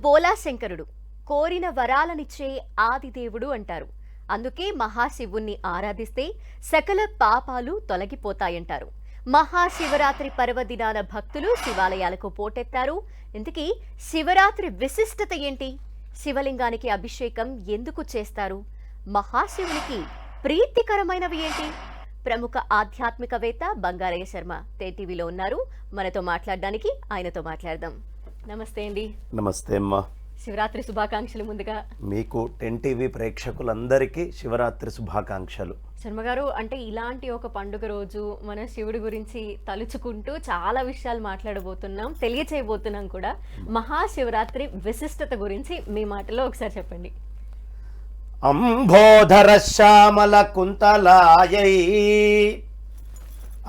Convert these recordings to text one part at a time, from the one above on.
బోలాశంకరుడు కోరిన వరాలనిచ్చే ఆదిదేవుడు అంటారు. అందుకే మహాశివుణ్ణి ఆరాధిస్తే సకల పాపాలు తొలగిపోతాయంటారు. మహాశివరాత్రి పర్వదినాన భక్తులు శివాలయాలకు పోటెత్తారు. ఇంతకీ శివరాత్రి విశిష్టత ఏంటి? శివలింగానికి అభిషేకం ఎందుకు చేస్తారు? మహాశివునికి ప్రీతికరమైనవి ఏంటి? ప్రముఖ ఆధ్యాత్మికవేత్త బంగారయ్య శర్మ టీవీలో ఉన్నారు. మనతో మాట్లాడడానికి ఆయనతో మాట్లాడదాం. నమస్తే అండి. నమస్తే అమ్మా. శివరాత్రి శుభాకాంక్షలు. ముందుగా మీకు టీవీ ప్రేక్షకులందరికీ శివరాత్రి శుభాకాంక్షలు. శర్మ గారు, అంటే ఇలాంటి ఒక పండుగ రోజు మన శివుడి గురించి తలుచుకుంటూ చాలా విషయాలు మాట్లాడబోతున్నాం, తెలియచేయబోతున్నాం కూడా. మహాశివరాత్రి విశిష్టత గురించి మీ మాటలో ఒకసారి చెప్పండి. అంబోధర శ్యామల కుంతలాయై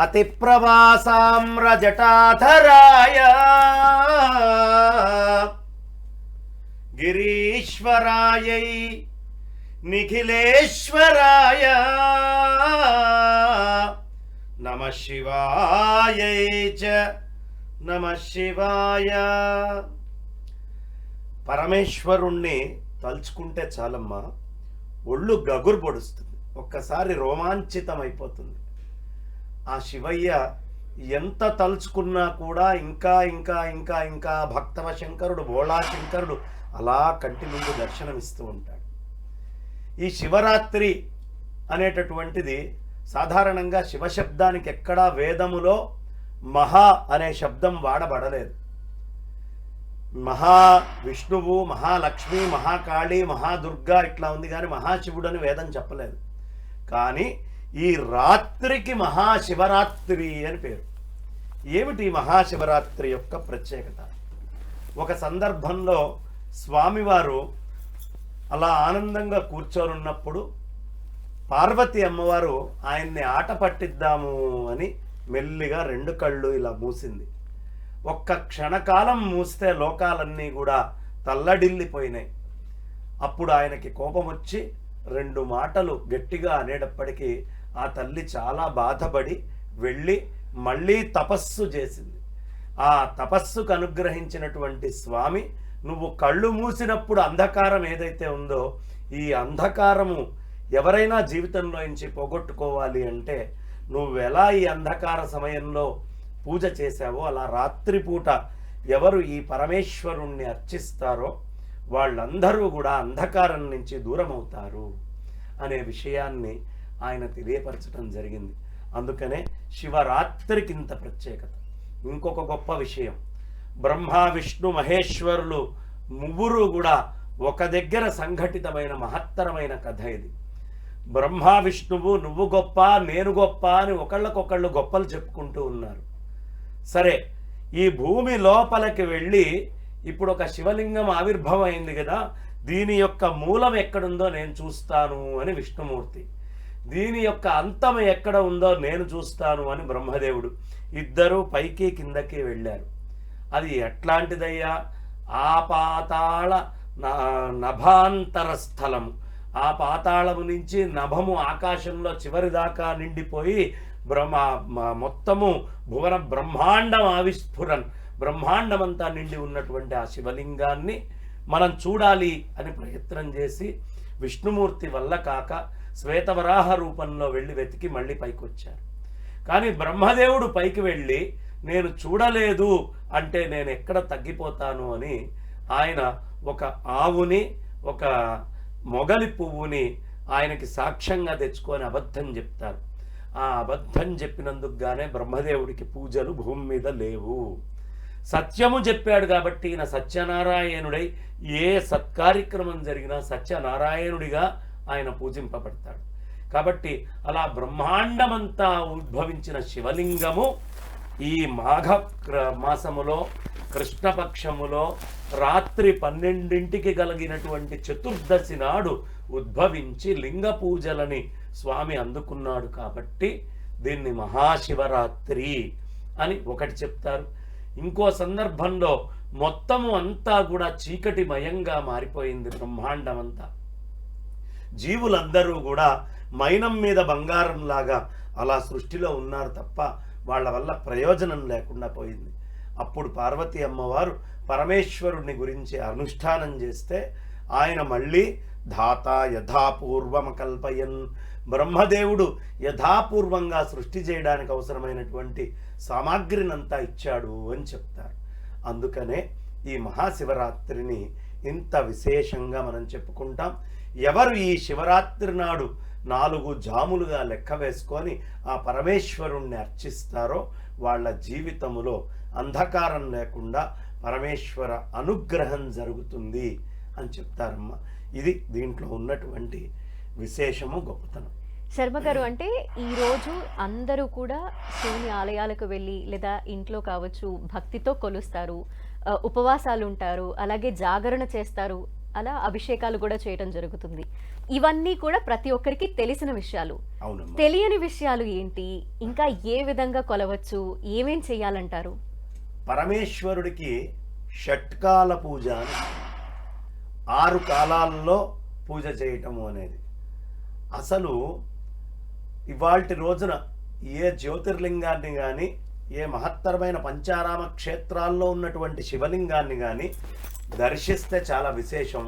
అతి ప్రవాసామ్ర జటాధరాయ గిరీశ్వరాయై నిఖిలేశ్వరాయ నమః శివాయై చ నమః శివాయ. పరమేశ్వరుణ్ణి తలుచుకుంటే చాలమ్మా, ఒళ్ళు గగురు పొడుస్తుంది, ఒక్కసారి రోమాంచితం అయిపోతుంది. ఆ శివయ్య ఎంత తలుచుకున్నా కూడా ఇంకా ఇంకా ఇంకా ఇంకా భక్తవ శంకరుడు, బోళాశంకరుడు అలా కంటి ముందు దర్శనమిస్తూ ఉంటాడు. ఈ శివరాత్రి అనేటటువంటిది సాధారణంగా శివశబ్దానికి ఎక్కడా వేదములో మహా అనే శబ్దం వాడబడలేదు. మహావిష్ణువు, మహాలక్ష్మి, మహాకాళి, మహాదుర్గా ఇట్లా ఉంది, కానీ మహాశివుడు అని వేదం చెప్పలేదు. కానీ ఈ రాత్రికి మహాశివరాత్రి అని పేరు. ఏమిటి మహాశివరాత్రి యొక్క ప్రత్యేకత? ఒక సందర్భంలో స్వామివారు అలా ఆనందంగా కూర్చొనున్నప్పుడు పార్వతి అమ్మవారు ఆయన్ని ఆట పట్టిద్దాము అని మెల్లిగా రెండు కళ్ళు ఇలా మూసింది. ఒక్క క్షణకాలం మూస్తే లోకాలన్నీ కూడా తల్లడిల్లిపోయినాయి. అప్పుడు ఆయనకి కోపం వచ్చి రెండు మాటలు గట్టిగా అనేటప్పటికీ ఆ తల్లి చాలా బాధపడి వెళ్ళి మళ్ళీ తపస్సు చేసింది. ఆ తపస్సుకు అనుగ్రహించినటువంటి స్వామి, నువ్వు కళ్ళు మూసినప్పుడు అంధకారం ఏదైతే ఉందో, ఈ అంధకారము ఎవరైనా జీవితంలో నుంచి పోగొట్టుకోవాలి అంటే నువ్వు ఎలా ఈ అంధకార సమయంలో పూజ చేశావో అలా రాత్రిపూట ఎవరు ఈ పరమేశ్వరుణ్ణి అర్చిస్తారో వాళ్ళందరూ కూడా అంధకారం నుంచి దూరం అవుతారు అనే విషయాన్ని ఆయన తెలియపరచడం జరిగింది. అందుకనే శివరాత్రికి ఇంత ప్రత్యేకత. ఇంకొక గొప్ప విషయం, బ్రహ్మ విష్ణు మహేశ్వరులు ముగ్గురు కూడా ఒక దగ్గర సంఘటితమైన మహత్తరమైన కథ ఇది. బ్రహ్మ విష్ణువు నువ్వు గొప్ప నేను గొప్ప అని ఒకళ్ళకొకళ్ళు గొప్పలు చెప్పుకుంటూ ఉన్నారు. సరే, ఈ భూమి లోపలికి వెళ్ళి ఇప్పుడు ఒక శివలింగం ఆవిర్భవం అయింది కదా, దీని యొక్క మూలం ఎక్కడుందో నేను చూస్తాను అని విష్ణుమూర్తి, దీని యొక్క అంతం ఎక్కడ ఉందో నేను చూస్తాను అని బ్రహ్మదేవుడు, ఇద్దరూ పైకి కిందకి వెళ్ళారు. అది ఎట్లాంటిదయ్యా? ఆ పాతాళ నభాంతర స్థలము. ఆ పాతాళము నుంచి నభము ఆకాశంలో చివరి దాకా నిండిపోయి మొత్తము భువన బ్రహ్మాండం ఆవిస్ఫురన్, బ్రహ్మాండమంతా నిండి ఉన్నటువంటి ఆ శివలింగాన్ని మనం చూడాలి అని ప్రయత్నం చేసి విష్ణుమూర్తి వల్ల కాక శ్వేతవరాహ రూపంలో వెళ్ళి వెతికి మళ్ళీ పైకి వచ్చారు. కానీ బ్రహ్మదేవుడు పైకి వెళ్ళి నేను చూడలేదు అంటే నేను ఎక్కడ తగ్గిపోతాను అని ఆయన ఒక ఆవుని, ఒక మొగలి పువ్వుని ఆయనకి సాక్ష్యంగా తెచ్చుకొని అబద్ధం చెప్తారు. ఆ అబద్ధం చెప్పినందుకు గానే బ్రహ్మదేవుడికి పూజలు భూమి మీద లేవు. సత్యము చెప్పాడు కాబట్టి ఈయన సత్యనారాయణుడై ఏ సత్కార్యక్రమం జరిగినా సత్యనారాయణుడిగా ఆయన పూజింపబడతాడు. కాబట్టి అలా బ్రహ్మాండమంతా ఉద్భవించిన శివలింగము ఈ మాఘ మాసములో కృష్ణపక్షములో రాత్రి 12ంటికి కలిగినటువంటి చతుర్దశి నాడు ఉద్భవించి లింగ పూజలని స్వామి అందుకున్నాడు. కాబట్టి దీన్ని మహాశివరాత్రి అని ఒకటి చెప్తారు. ఇంకో సందర్భంలో మొత్తము అంతా కూడా చీకటిమయంగా మారిపోయింది. బ్రహ్మాండం అంతా, జీవులందరూ కూడా మైనం మీద బంగారంలాగా అలా సృష్టిలో ఉన్నారు తప్ప వాళ్ళ వల్ల ప్రయోజనం లేకుండా పోయింది. అప్పుడు పార్వతీ అమ్మవారు పరమేశ్వరుణ్ణి గురించి అనుష్ఠానం చేస్తే ఆయన మళ్ళీ ధాత యథాపూర్వమకల్పయన్, బ్రహ్మదేవుడు యథాపూర్వంగా సృష్టి చేయడానికి అవసరమైనటువంటి సామాగ్రినంతా ఇచ్చాడు అని చెప్తారు. అందుకనే ఈ మహాశివరాత్రిని ఇంత విశేషంగా మనం చెప్పుకుంటాం. ఎవరు ఈ శివరాత్రి నాడు 4 జాములుగా లెక్క వేసుకొని ఆ పరమేశ్వరుణ్ణి అర్చిస్తారో వాళ్ళ జీవితములో అంధకారం లేకుండా పరమేశ్వర అనుగ్రహం జరుగుతుంది అని చెప్తారమ్మా. ఇది దీంట్లో ఉన్నటువంటి విశేషము, గొప్పతనం. శర్మ గారు, అంటే ఈరోజు అందరూ కూడా శివుని ఆలయాలకు వెళ్ళి లేదా ఇంట్లో కావచ్చు భక్తితో కొలుస్తారు, ఉపవాసాలు ఉంటారు, అలాగే జాగరణ చేస్తారు, అలా అభిషేకాలు కూడా చేయడం జరుగుతుంది. ఇవన్నీ కూడా ప్రతి ఒక్కరికి తెలిసిన విషయాలు. అవునమ్మా. తెలియని విషయాలు ఏంటి, ఇంకా ఏ విధంగా కొలవచ్చు, ఏమేం చేయాలంటారు? పరమేశ్వరుడికి షట్కాల పూజ అని, 6 కాలాల్లో పూజ చేయటము అనేది. అసలు ఇవాల్టి రోజున ఏ జ్యోతిర్లింగాన్ని కానీ, ఏ మహత్తరమైన పంచారామ క్షేత్రాల్లో ఉన్నటువంటి శివలింగాన్ని కానీ దర్శిస్తే చాలా విశేషం.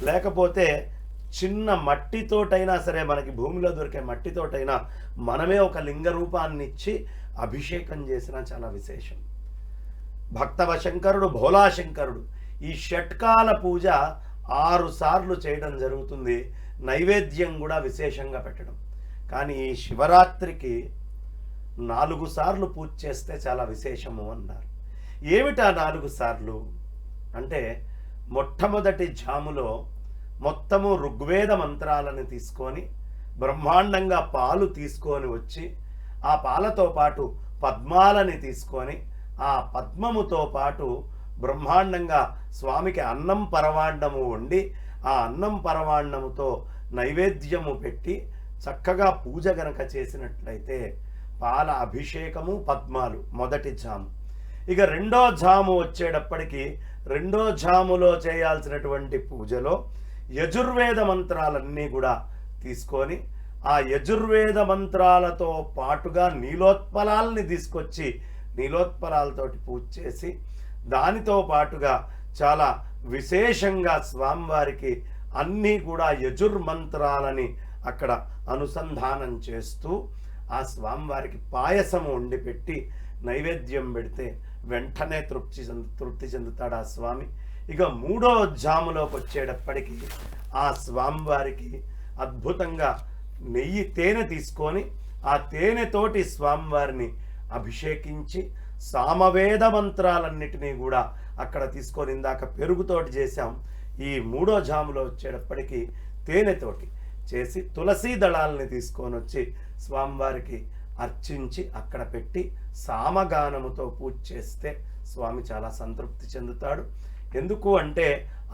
లేకపోతే చిన్న మట్టితోటైనా సరే, మనకి భూమిలో దొరికే మట్టితోటైనా మనమే ఒక లింగ రూపాన్ని ఇచ్చి అభిషేకం చేసినా చాలా విశేషం. భక్తవ శంకరుడు, భోలాశంకరుడు ఈ షట్కాల పూజ 6 సార్లు చేయడం జరుగుతుంది. నైవేద్యం కూడా విశేషంగా పెట్టడం. కానీ ఈ శివరాత్రికి 4 సార్లు పూజ చేస్తే చాలా విశేషము అన్నారు. ఏమిటా 4 సార్లు అంటే, మొట్టమొదటి జాములో మొత్తము ఋగ్వేద మంత్రాలను తీసుకొని బ్రహ్మాండంగా పాలు తీసుకొని వచ్చి, ఆ పాలతో పాటు పద్మాలని తీసుకొని, ఆ పద్మముతో పాటు బ్రహ్మాండంగా స్వామికి అన్నం పరవాండము వండి, ఆ అన్నం పరవాండముతో నైవేద్యము పెట్టి చక్కగా పూజ గనక చేసినట్లయితే పాల అభిషేకము, పద్మాలు మొదటి జాము. ఇక రెండో జాము వచ్చేటప్పటికి, రెండో జాములో చేయాల్సినటువంటి పూజలో యజుర్వేద మంత్రాలన్నీ కూడా తీసుకొని, ఆ యజుర్వేద మంత్రాలతో పాటుగా నీలోత్పలాల్ని తీసుకొచ్చి నీలోత్పలాలతోటి పూజ చేసి, దానితో పాటుగా చాలా విశేషంగా స్వామివారికి అన్నీ కూడా యజుర్మంత్రాలని అక్కడ అనుసంధానం చేస్తూ ఆ స్వామివారికి పాయసము వండి పెట్టి నైవేద్యం పెడితే వెంటనే తృప్తి చెందుతాడు ఆ స్వామి. ఇక మూడో జాములోకి వచ్చేటప్పటికి ఆ స్వామివారికి అద్భుతంగా నెయ్యి, తేనె తీసుకొని ఆ తేనెతోటి స్వామివారిని అభిషేకించి సామవేద మంత్రాలన్నిటినీ కూడా అక్కడ తీసుకొని, ఇందాక పెరుగుతోటి చేశాం, ఈ మూడో జాములో వచ్చేటప్పటికి తేనెతోటి చేసి తులసీ దళాలని తీసుకొని వచ్చి స్వామివారికి అర్చించి అక్కడ పెట్టి సామగానముతో పూజ చేస్తే స్వామి చాలా సంతృప్తి చెందుతాడు. ఎందుకు అంటే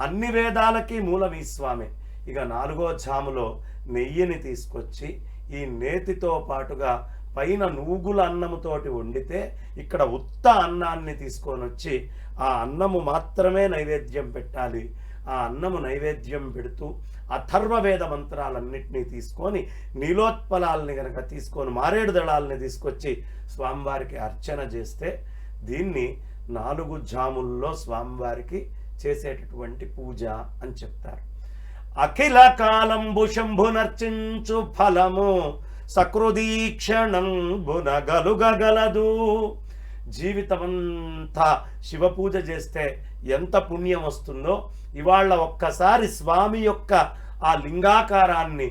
అన్ని వేదాలకి మూలం ఈ స్వామి. ఇక 4వ జాములో నెయ్యిని తీసుకొచ్చి ఈ నేతితో పాటుగా పైన నూగుల అన్నముతోటి వండితే, ఇక్కడ ఉత్త అన్నాన్ని తీసుకొని వచ్చి ఆ అన్నము మాత్రమే నైవేద్యం పెట్టాలి. ఆ అన్నము నైవేద్యం పెడుతూ అథర్వవేద మంత్రాలన్నింటినీ తీసుకొని నీలోత్పలాల్ని గనక తీసుకొని మారేడు దళాలని తీసుకొచ్చి స్వామివారికి అర్చన చేస్తే, దీన్ని 4 జాముల్లో స్వామివారికి చేసేటటువంటి పూజ అని చెప్తారు. అఖిల కాలంబు శంభునర్చించు ఫలము సకృదీక్షణంబున గలుగగలదు. జీవితమంతా శివ పూజ చేస్తే ఎంత పుణ్యం వస్తుందో, ఇవాళ ఒక్కసారి స్వామి యొక్క ఆ లింగాకారాన్ని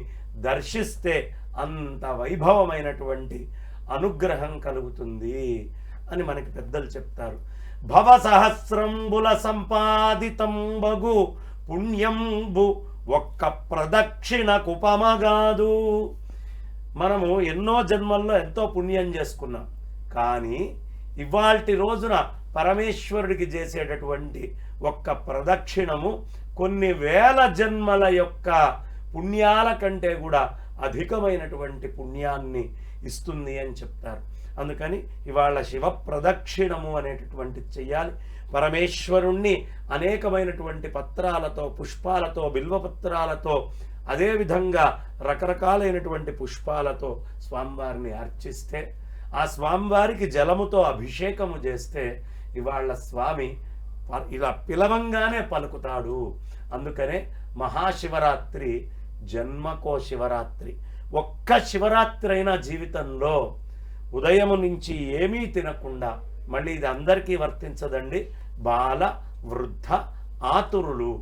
దర్శిస్తే అంత వైభవమైనటువంటి అనుగ్రహం కలుగుతుంది అని మనకి పెద్దలు చెప్తారు. భవ సహస్రంబుల సంపాదితంబగు పుణ్యంబు ఒక్క ప్రదక్షిణకుపమగాదు. మనము ఎన్నో జన్మల్లో ఎంతో పుణ్యం చేసుకున్నాం, కానీ ఇవాల్టి రోజున పరమేశ్వరుడికి చేసేటటువంటి ఒక్క ప్రదక్షిణము కొన్ని వేల జన్మల యొక్క పుణ్యాల కంటే కూడా అధికమైనటువంటి పుణ్యాన్ని ఇస్తుంది అని చెప్తారు. అందుకని ఇవాళ శివ ప్రదక్షిణము అనేటటువంటిది చెయ్యాలి. పరమేశ్వరుణ్ణి అనేకమైనటువంటి పత్రాలతో, పుష్పాలతో, బిల్వపత్రాలతో, అదేవిధంగా రకరకాలైనటువంటి పుష్పాలతో స్వామివారిని అర్చిస్తే, ఆ స్వామివారికి జలముతో అభిషేకము చేస్తే ఇవాళ స్వామి ఇలా పిలవంగానే పలుకుతాడు. అందుకనే మహాశివరాత్రి జన్మకో శివరాత్రి. ఒక్క శివరాత్రి అయినా జీవితంలో ఉదయం నుంచి ఏమీ తినకుండా, మళ్ళీ ఇది అందరికీ వర్తించదండి, బాల వృద్ధ ఆతురులు,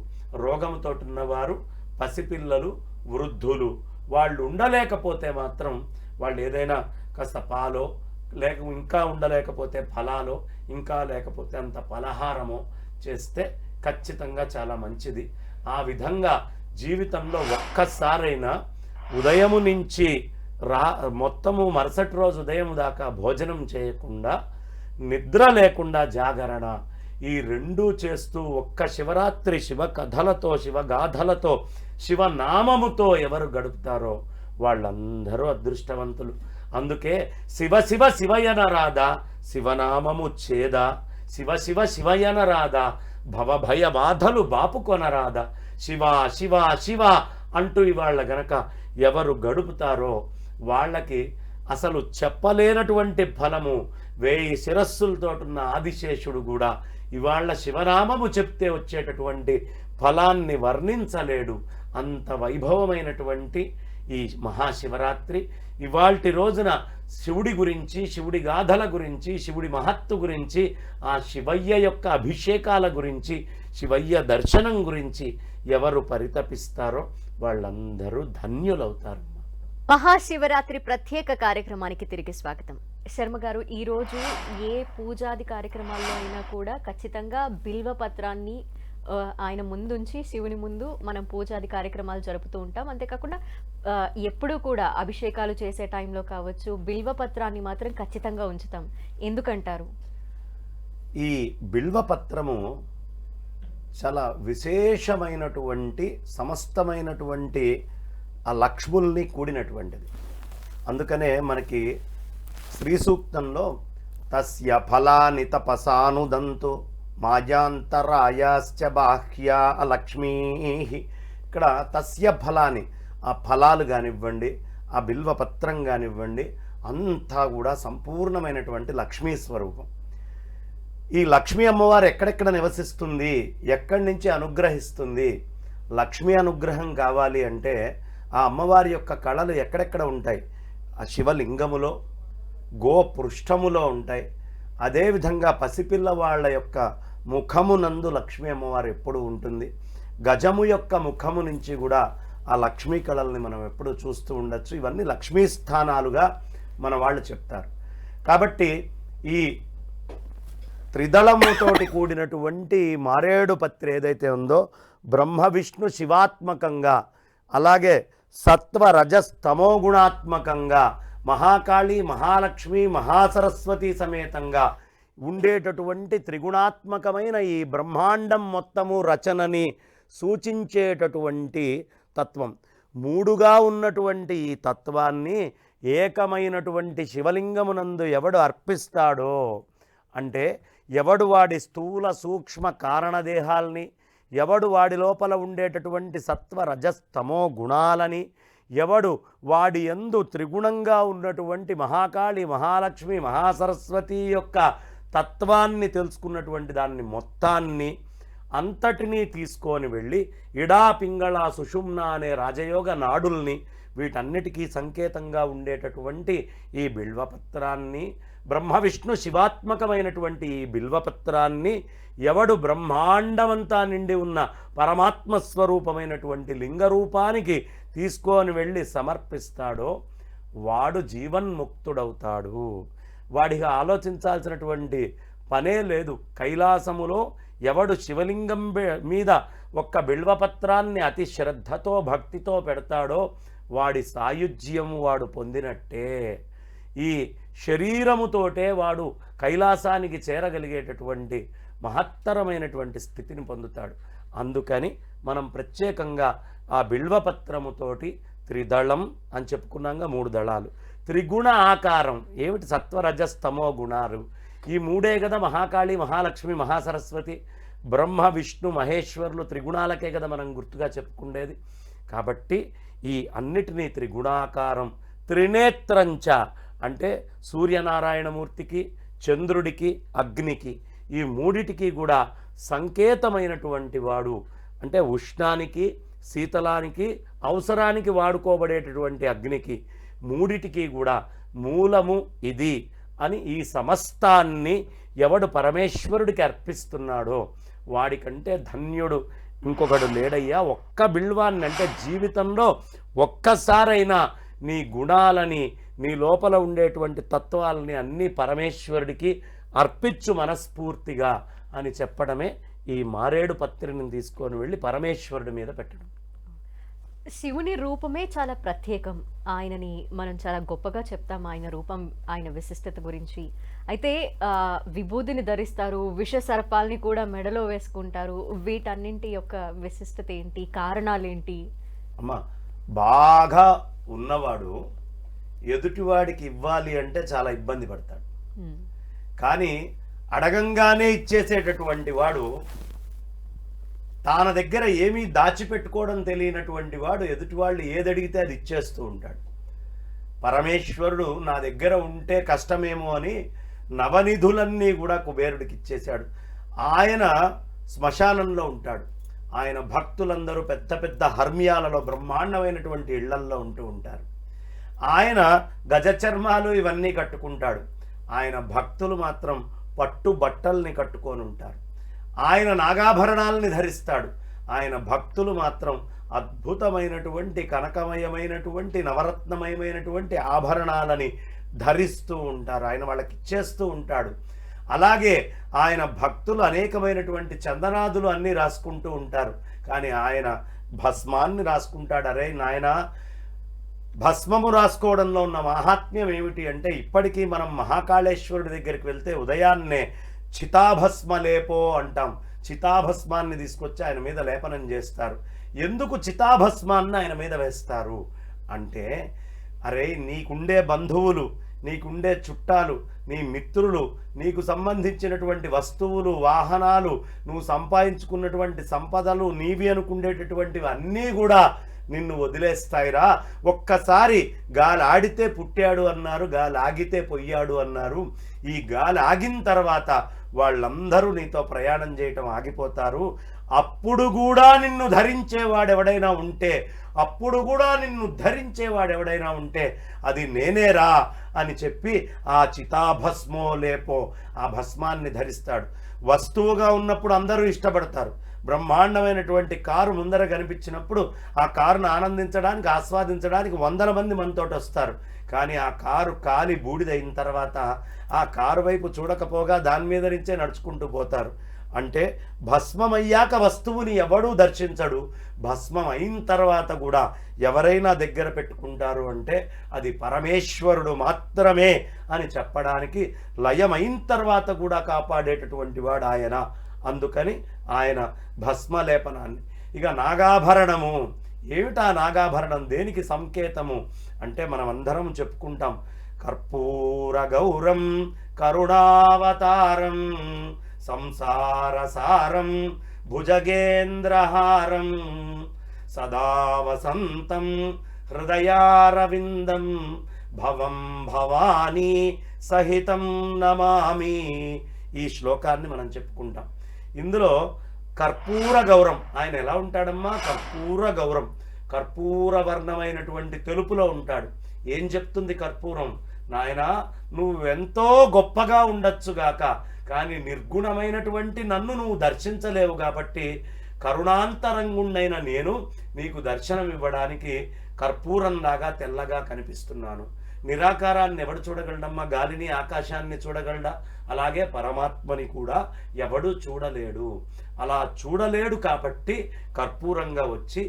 రోగంతో ఉన్నవారు, పసిపిల్లలు, వృద్ధులు, వాళ్ళు ఉండలేకపోతే మాత్రం వాళ్ళు ఏదైనా కాస్త పాలో, లేక ఇంకా ఉండలేకపోతే ఫలాలో, ఇంకా లేకపోతే అంత పలహారమో చేస్తే ఖచ్చితంగా చాలా మంచిది. ఆ విధంగా జీవితంలో ఒక్కసారైనా ఉదయము నుంచి మొత్తము మరుసటి రోజు ఉదయం దాకా భోజనం చేయకుండా, నిద్ర లేకుండా జాగరణ, ఈ రెండూ చేస్తూ ఒక్క శివరాత్రి శివ కథలతో, శివగాథలతో, శివనామముతో ఎవరు గడుపుతారో వాళ్ళందరూ అదృష్టవంతులు. అందుకే శివ శివ శివయన రాధా శివనామము చేదా, శివ శివ శివయన రాధా భవభయ బాధలు బాపుకొనరాదా, శివ శివ శివ అంటూ ఇవాళ గనక ఎవరు గడుపుతారో వాళ్ళకి అసలు చెప్పలేనటువంటి ఫలము, 1000 శిరస్సులతోటున్న ఆదిశేషుడు కూడా ఇవాళ శివనామము చెప్తే వచ్చేటటువంటి ఫలాన్ని వర్ణించలేడు. అంత వైభవమైనటువంటి ఈ మహాశివరాత్రి ఇవాల్టి రోజున శివుడి గురించి, శివుడి గాథల గురించి, శివుడి మహత్తు గురించి, ఆ శివయ్య యొక్క అభిషేకాల గురించి, శివయ్య దర్శనం గురించి ఎవరు పరితపిస్తారో వాళ్ళందరూ ధన్యులవుతారు. మహాశివరాత్రి ప్రత్యేక కార్యక్రమానికి తిరిగి స్వాగతం. శర్మ గారు, ఈరోజు ఏ పూజాది కార్యక్రమాల్లో అయినా కూడా ఖచ్చితంగా బిల్వపత్రాన్ని ఆయన ముందుంచి శివుని ముందు మనం పూజాది కార్యక్రమాలు జరుపుతూ ఉంటాం. అంతేకాకుండా ఎప్పుడూ కూడా అభిషేకాలు చేసే టైంలో కావచ్చు బిల్వపత్రాన్ని మాత్రం ఖచ్చితంగా ఉంచుతాం. ఎందుకంటారు? ఈ బిల్వపత్రము చాలా విశేషమైనటువంటి, సమస్తమైనటువంటి ఆ లక్ష్ముల్ని కూడినటువంటిది. అందుకనే మనకి శ్రీ సూక్తంలో తస్య ఫలాని తపసానుదంతు మాజాంతరాయాశ్చ బాహ్యా లక్ష్మీ, ఇక్కడ తస్య ఫలాని, ఆ ఫలాలు కానివ్వండి, ఆ బిల్వపత్రం కానివ్వండి, అంతా కూడా సంపూర్ణమైనటువంటి లక్ష్మీ స్వరూపం. ఈ లక్ష్మీ అమ్మవారు ఎక్కడెక్కడ నివసిస్తుంది, ఎక్కడి నుంచి అనుగ్రహిస్తుంది? లక్ష్మీ అనుగ్రహం కావాలి అంటే ఆ అమ్మవారి యొక్క కళలు ఎక్కడెక్కడ ఉంటాయి? ఆ శివలింగములో, గోపృష్ఠములో ఉంటాయి. అదేవిధంగా పసిపిల్లవాళ్ల యొక్క ముఖమునందు లక్ష్మీ అమ్మవారు ఎప్పుడు ఉంటుంది. గజము యొక్క ముఖము నుంచి కూడా ఆ లక్ష్మీ కళల్ని మనం ఎప్పుడు చూస్తూ ఉండొచ్చు. ఇవన్నీ లక్ష్మీ స్థానాలుగా మన వాళ్ళు చెప్తారు. కాబట్టి ఈ త్రిదళముతోటి కూడినటువంటి మారేడు పత్రి ఏదైతే ఉందో బ్రహ్మ విష్ణు శివాత్మకంగా, అలాగే సత్వ రజస్తమో గుణాత్మకంగా, మహాకాళి మహాలక్ష్మి మహాసరస్వతి సమేతంగా ఉండేటటువంటి త్రిగుణాత్మకమైన ఈ బ్రహ్మాండం మొత్తము రచనని సూచించేటటువంటి తత్వం. మూడుగా ఉన్నటువంటి ఈ తత్వాన్ని ఏకమైనటువంటి శివలింగమునందు ఎవడు అర్పిస్తాడో అంటే, ఎవడు వాడి స్థూల సూక్ష్మ కారణదేహాల్ని, ఎవడు వాడి లోపల ఉండేటటువంటి సత్వ రజస్తమో గుణాలని, ఎవడు వాడి యందు త్రిగుణంగా ఉన్నటువంటి మహాకాళి మహాలక్ష్మి మహాసరస్వతి యొక్క తత్వాన్ని తెలుసుకున్నటువంటి దాన్ని మొత్తాన్ని అంతటినీ తీసుకొని వెళ్ళి ఇడా పింగళ సుషుమ్న అనే రాజయోగ నాడుల్ని, వీటన్నిటికీ సంకేతంగా ఉండేటటువంటి ఈ బిల్వపత్రాన్ని, బ్రహ్మ విష్ణు శివాత్మకమైనటువంటి ఈ బిల్వపత్రాన్ని ఎవడు బ్రహ్మాండమంతా నిండి ఉన్న పరమాత్మ స్వరూపమైనటువంటి లింగరూపానికి తీసుకొని వెళ్ళి సమర్పిస్తాడో వాడు జీవన్ముక్తుడవుతాడు. వాడిగా ఆలోచించాల్సినటువంటి పనే లేదు. కైలాసములో ఎవడు శివలింగం మీద ఒక్క బిల్వపత్రాన్ని అతి శ్రద్ధతో భక్తితో పెడతాడో వాడి సాయుజ్యము వాడు పొందినట్టే. ఈ శరీరముతోటే వాడు కైలాసానికి చేరగలిగేటటువంటి మహత్తరమైనటువంటి స్థితిని పొందుతాడు. అందుకని మనం ప్రత్యేకంగా ఆ బిల్వపత్రముతోటి త్రిదళం అని చెప్పుకున్నాక 3 దళాలు, త్రిగుణ ఆకారం ఏమిటి? సత్వరజస్తమో గుణాలు. ఈ మూడే కదా మహాకాళి మహాలక్ష్మి మహాసరస్వతి, బ్రహ్మ విష్ణు మహేశ్వరులు త్రిగుణాలకే కదా మనం గుర్తుగా చెప్పుకునేది. కాబట్టి ఈ అన్నిటినీ త్రిగుణాకారం, త్రినేత్రంచ అంటే సూర్యనారాయణమూర్తికి, చంద్రుడికి, అగ్నికి, ఈ మూడిటికి కూడా సంకేతమైనటువంటి వాడు. అంటే ఉష్ణానికి, శీతలానికి, అవసరానికి వాడుకోబడేటటువంటి అగ్నికి, మూడిటికి కూడా మూలము ఇది అని ఈ సమస్తాన్ని ఎవడు పరమేశ్వరుడికి అర్పిస్తున్నాడో వాడికంటే ధన్యుడు ఇంకొకడు లేడయ్యా. ఒక్క బిల్వాన్ని అంటే జీవితంలో ఒక్కసారైనా నీ గుణాలని, నీ లోపల ఉండేటువంటి తత్వాలని అన్నీ పరమేశ్వరుడికి అర్పించు మనస్ఫూర్తిగా అని చెప్పడమే ఈ మారేడు పత్రిని తీసుకొని వెళ్ళి పరమేశ్వరుడి మీద పెట్టడం. శివుని రూపమే చాలా ప్రత్యేకం. ఆయనని మనం చాలా గొప్పగా చెప్తాం, ఆయన రూపం, ఆయన విశిష్టత గురించి. అయితే విభూదిని ధరిస్తారు, విష సర్పాల్ని కూడా మెడలో వేసుకుంటారు. వీటన్నింటి యొక్క విశిష్టత ఏంటి, కారణాలేంటి? అమ్మా, బాగా ఉన్నవాడు ఎదుటివాడికి ఇవ్వాలి అంటే చాలా ఇబ్బంది పడతాడు. కానీ అడగంగానే ఇచ్చేసేటటువంటి వాడు, తన దగ్గర ఏమీ దాచిపెట్టుకోవడం తెలియనటువంటి వాడు ఎదుటివాళ్ళు ఏదడిగితే అది ఇచ్చేస్తూ ఉంటాడు. పరమేశ్వరుడు నా దగ్గర ఉంటే కష్టమేమో అని నవనిధులన్నీ కూడా కుబేరుడికి ఇచ్చేశాడు. ఆయన శ్మశానంలో ఉంటాడు. ఆయన భక్తులందరూ పెద్ద పెద్ద హర్మ్యాలలో, బ్రహ్మాండమైనటువంటి ఇళ్లల్లో ఉంటూ ఉంటారు. ఆయన గజచర్మాలు ఇవన్నీ కట్టుకుంటాడు. ఆయన భక్తులు మాత్రం పట్టు బట్టల్ని కట్టుకొని ఉంటారు. ఆయన నాగాభరణాలని ధరిస్తాడు. ఆయన భక్తులు మాత్రం అద్భుతమైనటువంటి కనకమయమైనటువంటి నవరత్నమయమైనటువంటి ఆభరణాలని ధరిస్తూ ఉంటారు. ఆయన వాళ్ళకి ఇచ్చేస్తూ ఉంటాడు. అలాగే ఆయన భక్తులు అనేకమైనటువంటి చందనాదులు అన్నీ రాసుకుంటూ ఉంటారు. కానీ ఆయన భస్మాన్ని రాసుకుంటాడు. అరే నాయనా, భస్మము రాసుకోవడంలో ఉన్న మహాత్మ్యం ఏమిటి అంటే, ఇప్పటికీ మనం మహాకాళేశ్వరుడి దగ్గరికి వెళ్తే ఉదయాన్నే చితాభస్మ లేపో అంటాం. చితాభస్మాన్ని తీసుకొచ్చి ఆయన మీద లేపనం చేస్తారు. ఎందుకు చితాభస్మాన్ని ఆయన మీద వేస్తారు అంటే, అరే నీకుండే బంధువులు, నీకుండే చుట్టాలు, నీ మిత్రులు, నీకు సంబంధించినటువంటి వస్తువులు, వాహనాలు, నువ్వు సంపాదించుకున్నటువంటి సంపదలు, నీవి అనుకునేటటువంటివి అన్నీ కూడా నిన్ను వదిలేస్తాయిరా. ఒక్కసారి గాలి ఆడితే పుట్టాడు అన్నారు, గాలి ఆగితే పొయ్యాడు అన్నారు. ఈ గాలి ఆగిన తర్వాత వాళ్ళందరూ నీతో ప్రయాణం చేయటం ఆగిపోతారు. అప్పుడు కూడా నిన్ను ధరించేవాడెవడైనా ఉంటే, అప్పుడు కూడా నిన్ను ధరించేవాడెవడైనా ఉంటే అది నేనేరా అని చెప్పి ఆ చితాభస్మో లేపో, ఆ భస్మాన్ని ధరిస్తాడు. వస్తువుగా ఉన్నప్పుడు అందరూ ఇష్టపడతారు. బ్రహ్మాండమైనటువంటి కారు ముందర కనిపించినప్పుడు ఆ కారును ఆనందించడానికి, ఆస్వాదించడానికి 100 మంది మనతోటి వస్తారు. కానీ ఆ కారు కాలి బూడిదైన తర్వాత ఆ కారు వైపు చూడకపోగా దాని మీద నుంచే నడుచుకుంటూ పోతారు. అంటే భస్మమయ్యాక వస్తువుని ఎవడూ దర్శించడు. భస్మం అయిన తర్వాత కూడా ఎవరైనా దగ్గర పెట్టుకుంటారు అంటే అది పరమేశ్వరుడు మాత్రమే అని చెప్పడానికి, లయమైన తర్వాత కూడా కాపాడేటటువంటి వాడు ఆయన. అందుకని ఆయన భస్మలేపనాన్ని. ఇక నాగాభరణము ఏమిటా నాగాభరణం, దేనికి సంకేతము అంటే మనం అందరం చెప్పుకుంటాం. కర్పూర గౌరం కరుణావతారం సంసారసారం భుజగేంద్రహారం సదా వసంతం హృదయారవిందం భవం భవానీ సహితం నమామి. ఈ శ్లోకాన్ని మనం చెప్పుకుంటాం. ఇందులో కర్పూర గౌరం, ఆయన ఎలా ఉంటాడమ్మా? కర్పూర గౌరం, కర్పూర వర్ణమైనటువంటి తెలుపులో ఉంటాడు. ఏం చెప్తుంది కర్పూరం? నాయనా, నువ్వెంతో గొప్పగా ఉండొచ్చుగాక, కానీ నిర్గుణమైనటువంటి నన్ను నువ్వు దర్శించలేవు కాబట్టి కరుణాంతరంగుండైన నేను నీకు దర్శనం ఇవ్వడానికి కర్పూరంలాగా తెల్లగా కనిపిస్తున్నాను. నిరాకారాన్ని ఎవడు చూడగలడమ్మా? గాలిని, ఆకాశాన్ని చూడగలడా? అలాగే పరమాత్మని కూడా ఎవడు చూడలేడు. అలా చూడలేడు కాబట్టి కర్పూరంగా వచ్చి,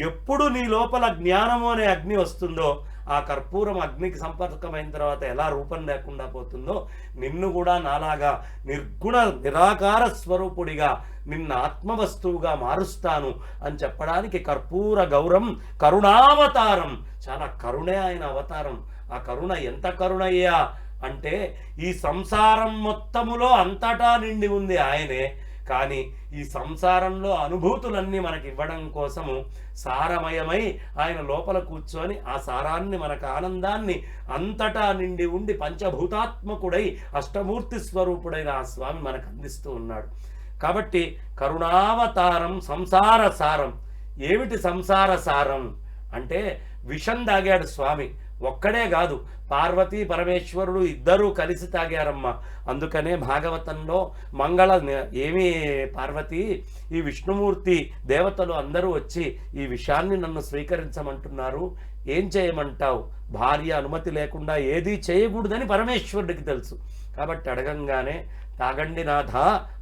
ఎప్పుడు నీ లోపల జ్ఞానము అనే అగ్ని వస్తుందో, ఆ కర్పూరం అగ్నికి సంపర్కమైన తర్వాత ఎలా రూపం లేకుండా పోతుందో, నిన్ను కూడా నాలాగా నిర్గుణ నిరాకార స్వరూపుడిగా, నిన్న ఆత్మవస్తువుగా మారుస్తాను అని చెప్పడానికి కర్పూర గౌరం కరుణావతారం. చాలా కరుణే ఆయన అవతారం. ఆ కరుణ ఎంత కరుణయ్యా అంటే, ఈ సంసారం మొత్తములో అంతటా నిండి ఉంది ఆయనే. కానీ ఈ సంసారంలో అనుభూతులన్నీ మనకి ఇవ్వడం కోసము సారమయమై ఆయన లోపల కూర్చొని ఆ సారాన్ని, మనకు ఆనందాన్ని అంతటా నిండి ఉండి పంచభూతాత్మకుడై అష్టమూర్తి స్వరూపుడైన ఆ స్వామి మనకు అందిస్తూ ఉన్నాడు. కాబట్టి కరుణావతారం సంసార సారం. ఏమిటి సంసార సారం అంటే విషం తాగాడు స్వామి. ఒక్కడే కాదు, పార్వతీ పరమేశ్వరుడు ఇద్దరూ కలిసి తాగారమ్మ. అందుకనే భాగవతంలో ఏమీ పార్వతి, ఈ విష్ణుమూర్తి దేవతలు అందరూ వచ్చి ఈ విషయాన్ని నన్ను స్వీకరించమంటున్నారు, ఏం చేయమంటావు? భార్య అనుమతి లేకుండా ఏదీ చేయకూడదని పరమేశ్వరుడికి తెలుసు. కాబట్టి అడగంగానే తాగండి నాథ